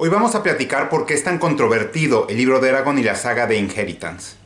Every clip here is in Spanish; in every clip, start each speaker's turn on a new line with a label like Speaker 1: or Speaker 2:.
Speaker 1: Hoy vamos a platicar por qué es tan controvertido el libro de Eragon y la saga de Inheritance.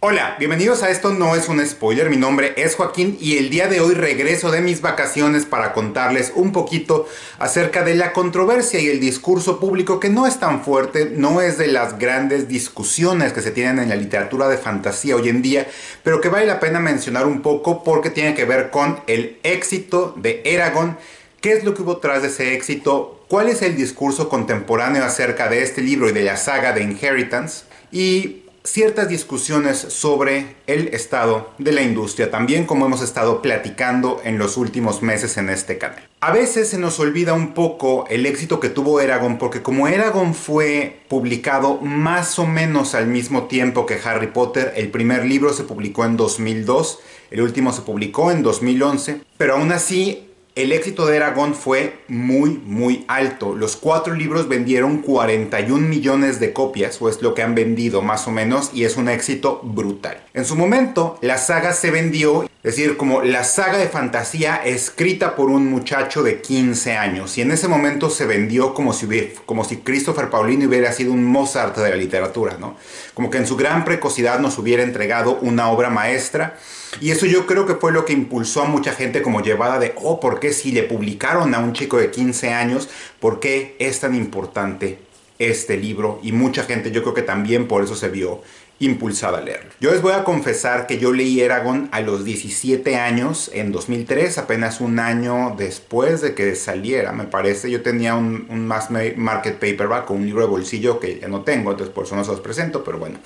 Speaker 1: Hola, bienvenidos a Esto No Es un Spoiler, mi nombre es Joaquín y el día de hoy regreso de mis vacaciones para contarles un poquito acerca de la controversia y el discurso público que no es tan fuerte, no es de las grandes discusiones que se tienen en la literatura de fantasía hoy en día, pero que vale la pena mencionar un poco porque tiene que ver con el éxito de Eragon. ¿Qué es lo que hubo tras de ese éxito? ¿Cuál es el discurso contemporáneo acerca de este libro y de la saga de Inheritance? Y ciertas discusiones sobre el estado de la industria, también como hemos estado platicando en los últimos meses en este canal. A veces se nos olvida un poco el éxito que tuvo Eragon, porque como Eragon fue publicado más o menos al mismo tiempo que Harry Potter, el primer libro se publicó en 2002, el último se publicó en 2011, pero aún así el éxito de Eragon fue muy alto. Los 4 libros vendieron 41 millones de copias, o es lo que han vendido más o menos, y es un éxito brutal. En su momento, la saga se vendió, es decir, como la saga de fantasía escrita por un muchacho de 15 años. Y en ese momento se vendió como si Christopher Paolini hubiera sido un Mozart de la literatura, ¿no? Como que en su gran precocidad nos hubiera entregado una obra maestra. Y eso yo creo que fue lo que impulsó a mucha gente como llevada de, ¿por qué si le publicaron a un chico de 15 años? ¿Por qué es tan importante este libro? Y mucha gente yo creo que también por eso se vio impulsada a leerlo. Yo les voy a confesar que yo leí Eragon a los 17 años, en 2003, apenas un año después de que saliera, me parece. Yo tenía un mass market paperback con un libro de bolsillo que ya no tengo, entonces por eso no se los presento, pero bueno,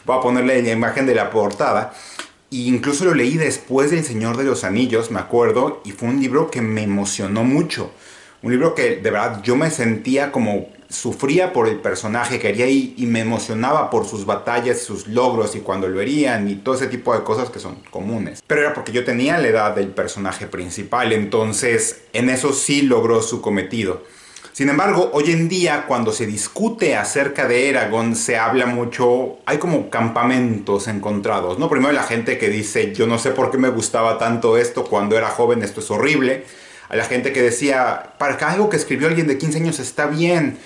Speaker 1: voy a ponerle la imagen de la portada. Y incluso lo leí después del Señor de los Anillos, me acuerdo, y fue un libro que me emocionó mucho. Un libro que de verdad yo me sentía como sufría por el personaje, quería y me emocionaba por sus batallas y sus logros y cuando lo herían y todo ese tipo de cosas que son comunes. Pero era porque yo tenía la edad del personaje principal, entonces en eso sí logró su cometido. Sin embargo, hoy en día cuando se discute acerca de Eragon se habla mucho, hay como campamentos encontrados, ¿no? Primero la gente que dice, yo no sé por qué me gustaba tanto esto cuando era joven, esto es horrible. A la gente que decía, para que algo que escribió alguien de 15 años está bien,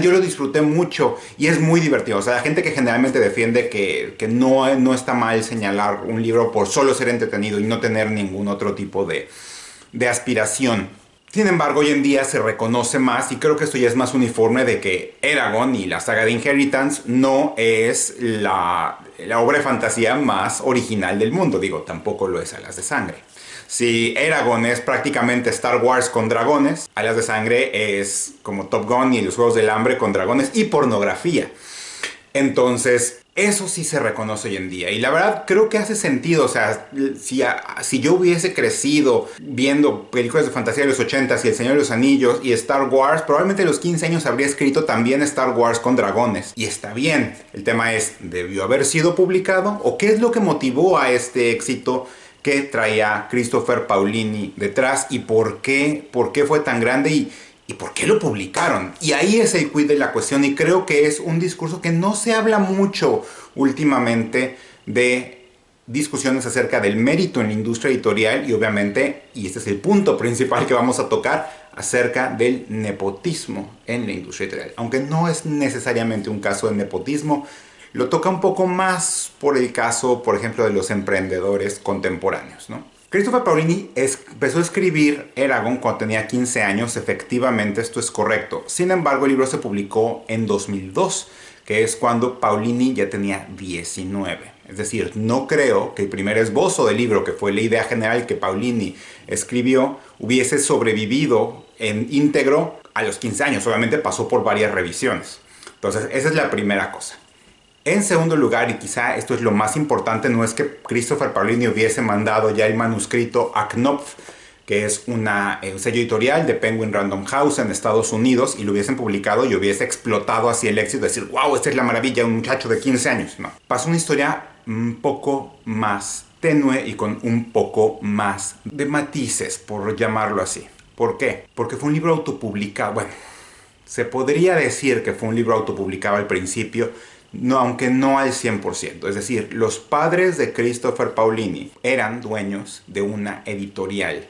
Speaker 1: yo lo disfruté mucho y es muy divertido. O sea, la gente que generalmente defiende que no está mal señalar un libro por solo ser entretenido y no tener ningún otro tipo de aspiración. Sin embargo, hoy en día se reconoce más, y creo que esto ya es más uniforme, de que Eragon y la saga de Inheritance no es la obra de fantasía más original del mundo. Digo, tampoco lo es Alas de Sangre. Si Eragon es prácticamente Star Wars con dragones, Alas de Sangre es como Top Gun y los Juegos del Hambre con dragones y pornografía. Entonces, eso sí se reconoce hoy en día. Y la verdad, creo que hace sentido. O sea, si yo hubiese crecido viendo películas de fantasía de los 80s y El Señor de los Anillos y Star Wars, probablemente a los 15 años habría escrito también Star Wars con dragones. Y está bien. El tema es, ¿debió haber sido publicado? ¿O qué es lo que motivó a este éxito que traía Christopher Paolini detrás? ¿Y por qué fue tan grande? ¿Y por qué lo publicaron? Y ahí es el quid de la cuestión, y creo que es un discurso que no se habla mucho últimamente de discusiones acerca del mérito en la industria editorial y obviamente, y este es el punto principal que vamos a tocar, acerca del nepotismo en la industria editorial. Aunque no es necesariamente un caso de nepotismo, lo toca un poco más por el caso, por ejemplo, de los emprendedores contemporáneos, ¿no? Christopher Paolini empezó a escribir Eragon cuando tenía 15 años, efectivamente esto es correcto. Sin embargo, el libro se publicó en 2002, que es cuando Paolini ya tenía 19. Es decir, no creo que el primer esbozo del libro, que fue la idea general que Paolini escribió, hubiese sobrevivido en íntegro a los 15 años. Obviamente pasó por varias revisiones. Entonces, esa es la primera cosa. En segundo lugar, y quizá esto es lo más importante, no es que Christopher Paolini hubiese mandado ya el manuscrito a Knopf, que es un sello editorial de Penguin Random House en Estados Unidos, y lo hubiesen publicado y hubiese explotado así el éxito, decir, wow, esta es la maravilla, un muchacho de 15 años. No. Pasó una historia un poco más tenue y con un poco más de matices, por llamarlo así. ¿Por qué? Porque fue un libro autopublicado. Bueno, se podría decir que fue un libro autopublicado al principio, no, aunque no al 100%. Es decir, los padres de Christopher Paolini eran dueños de una editorial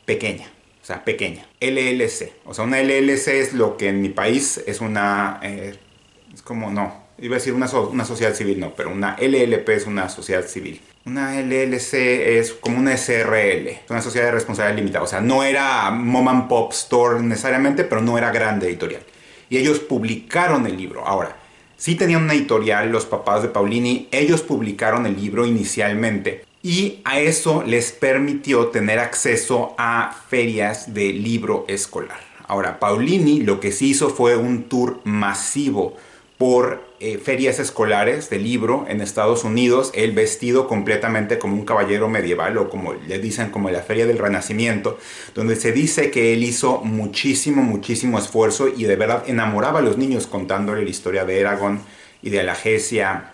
Speaker 1: pequeña. o sea, pequeña. LLC, o sea, una LLC es lo que en mi país es una, es como, no, iba a decir una sociedad civil, no, pero una LLP es una sociedad civil. Una LLC es como una SRL, es una sociedad de responsabilidad limitada, o sea, no era mom and pop store necesariamente, pero no era grande editorial. Y ellos publicaron el libro. Ahora, sí tenían una editorial, los papás de Paulini, ellos publicaron el libro inicialmente. Y a eso les permitió tener acceso a ferias de libro escolar. Ahora, Paulini lo que sí hizo fue un tour masivo por ferias escolares de libro en Estados Unidos, él vestido completamente como un caballero medieval, o como le dicen, como la Feria del Renacimiento, donde se dice que él hizo muchísimo esfuerzo y de verdad enamoraba a los niños contándole la historia de Eragon y de Alagesia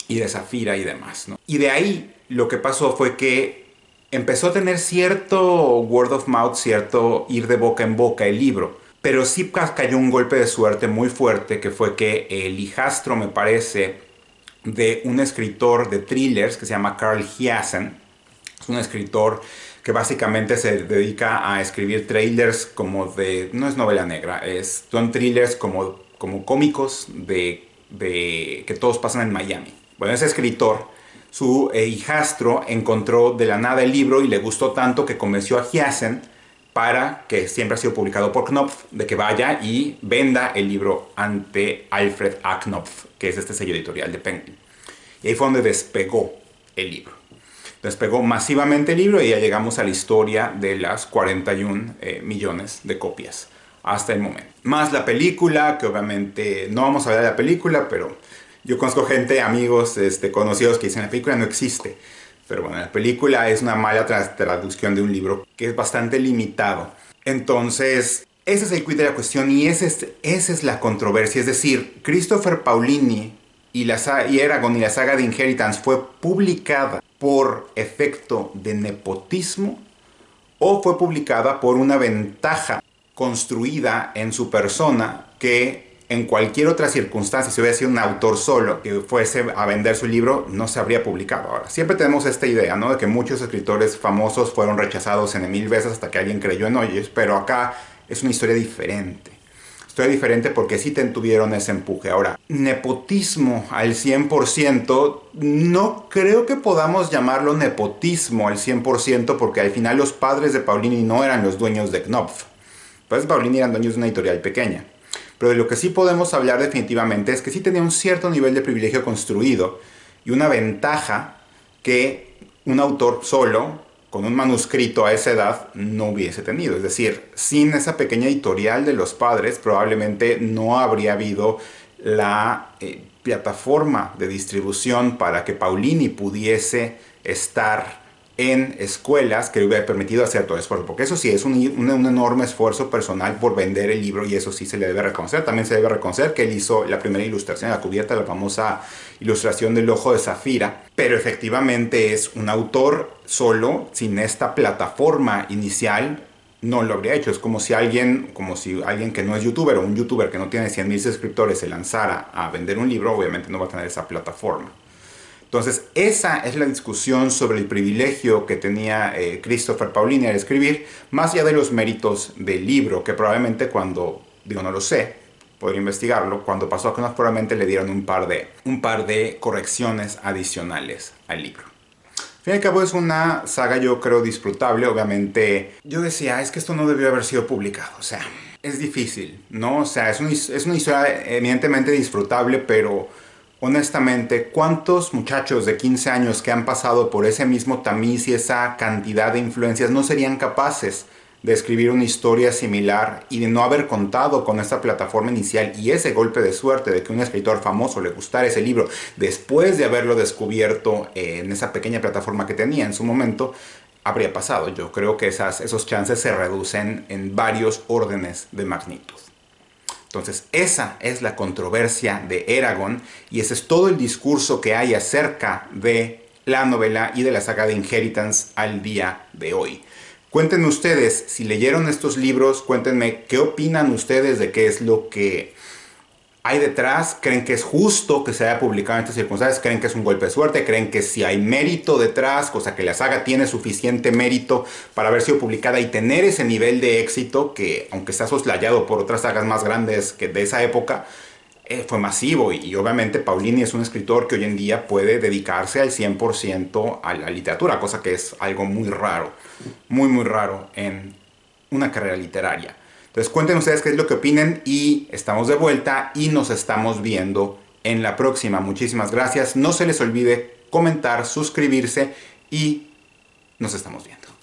Speaker 1: y de Zafira y demás, ¿no? Y de ahí lo que pasó fue que empezó a tener cierto word of mouth, cierto ir de boca en boca el libro. Pero sí cayó un golpe de suerte muy fuerte, que fue que el hijastro, me parece, de un escritor de thrillers que se llama Carl Hiaasen, es un escritor que básicamente se dedica a escribir thrillers como de, no es novela negra, son thrillers como cómicos que todos pasan en Miami. Bueno, ese escritor, su hijastro encontró de la nada el libro y le gustó tanto que convenció a Hiaasen, para que siempre ha sido publicado por Knopf, de que vaya y venda el libro ante Alfred A. Knopf, que es este sello editorial de Penguin. Y ahí fue donde despegó el libro. Despegó masivamente el libro y ya llegamos a la historia de las 41 millones de copias hasta el momento. Más la película, que obviamente no vamos a hablar de la película, pero yo conozco gente, amigos, conocidos que dicen la película no existe. Pero bueno, la película es una mala traducción de un libro que es bastante limitado. Entonces, ese es el quid de la cuestión y esa es la controversia. Es decir, Christopher Paolini y Eragon y la saga de Inheritance fue publicada por efecto de nepotismo o fue publicada por una ventaja construida en su persona que en cualquier otra circunstancia, si hubiera sido un autor solo que fuese a vender su libro, no se habría publicado. Ahora, siempre tenemos esta idea, ¿no? De que muchos escritores famosos fueron rechazados en 1000 veces hasta que alguien creyó en ellos, pero acá es una historia diferente. Historia diferente porque sí tuvieron ese empuje. Ahora, nepotismo al 100%, no creo que podamos llamarlo nepotismo al 100% porque al final los padres de Paolini no eran los dueños de Knopf. Los padres de Paolini eran dueños de una editorial pequeña. Pero de lo que sí podemos hablar definitivamente es que sí tenía un cierto nivel de privilegio construido y una ventaja que un autor solo, con un manuscrito a esa edad, no hubiese tenido. Es decir, sin esa pequeña editorial de los padres, probablemente no habría habido la plataforma de distribución para que Paolini pudiese estar en escuelas que le hubiera permitido hacer todo el esfuerzo, porque eso sí es un enorme esfuerzo personal por vender el libro y eso sí se le debe reconocer. También se debe reconocer que él hizo la primera ilustración, la cubierta, la famosa ilustración del ojo de Zafira, pero efectivamente es un autor solo, sin esta plataforma inicial, no lo habría hecho. Es como si alguien que no es youtuber o un youtuber que no tiene 100,000 suscriptores se lanzara a vender un libro, obviamente no va a tener esa plataforma. Entonces, esa es la discusión sobre el privilegio que tenía Christopher Paolini al escribir, más allá de los méritos del libro, que probablemente no lo sé, podría investigarlo, cuando pasó a Knopf probablemente le dieron un par de correcciones adicionales al libro. Al fin y al cabo es una saga, yo creo, disfrutable. Obviamente, yo decía, es que esto no debió haber sido publicado, o sea, es difícil, ¿no? O sea, es una historia eminentemente disfrutable, pero honestamente, ¿cuántos muchachos de 15 años que han pasado por ese mismo tamiz y esa cantidad de influencias no serían capaces de escribir una historia similar y de no haber contado con esta plataforma inicial y ese golpe de suerte de que un escritor famoso le gustara ese libro después de haberlo descubierto en esa pequeña plataforma que tenía en su momento? Habría pasado. Yo creo que esos chances se reducen en varios órdenes de magnitud. Entonces, esa es la controversia de Eragon y ese es todo el discurso que hay acerca de la novela y de la saga de Inheritance al día de hoy. Cuéntenme ustedes, si leyeron estos libros, cuéntenme qué opinan ustedes de qué es lo que hay detrás? ¿Creen que es justo que se haya publicado en estas circunstancias? ¿Creen que es un golpe de suerte? ¿Creen que si hay mérito detrás, cosa que la saga tiene suficiente mérito para haber sido publicada y tener ese nivel de éxito que, aunque está soslayado por otras sagas más grandes que de esa época, fue masivo? Y obviamente Paulini es un escritor que hoy en día puede dedicarse al 100% a la literatura, cosa que es algo muy raro, muy muy raro en una carrera literaria. Entonces cuenten ustedes qué es lo que opinen y estamos de vuelta y nos estamos viendo en la próxima. Muchísimas gracias. No se les olvide comentar, suscribirse y nos estamos viendo.